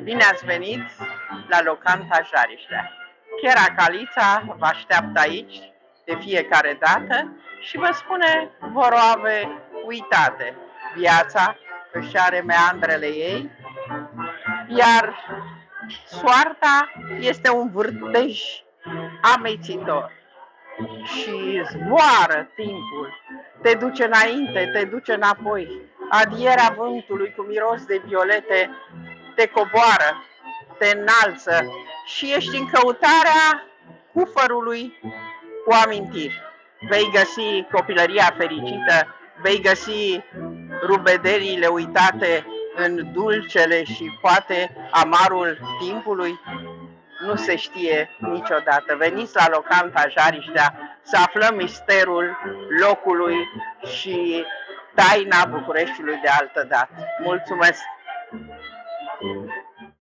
Bine ați venit la Locanta Jariștea. Chiera Calița vă așteaptă aici de fiecare dată și vă spune voroave uitate. Viața își are meandrele ei, iar soarta este un vârtej amețitor. Și zboară timpul, te duce înainte, te duce înapoi. Adierea vântului cu miros de violete te coboară, te înalță și ești în căutarea cufărului cu amintiri. Vei găsi copilăria fericită, vei găsi rubederiile uitate în dulcele și poate amarul timpului. Nu se știe niciodată. Veniți la Locanta Jariștea să aflăm misterul locului și taina Bucureștiului de altădată. Mulțumesc!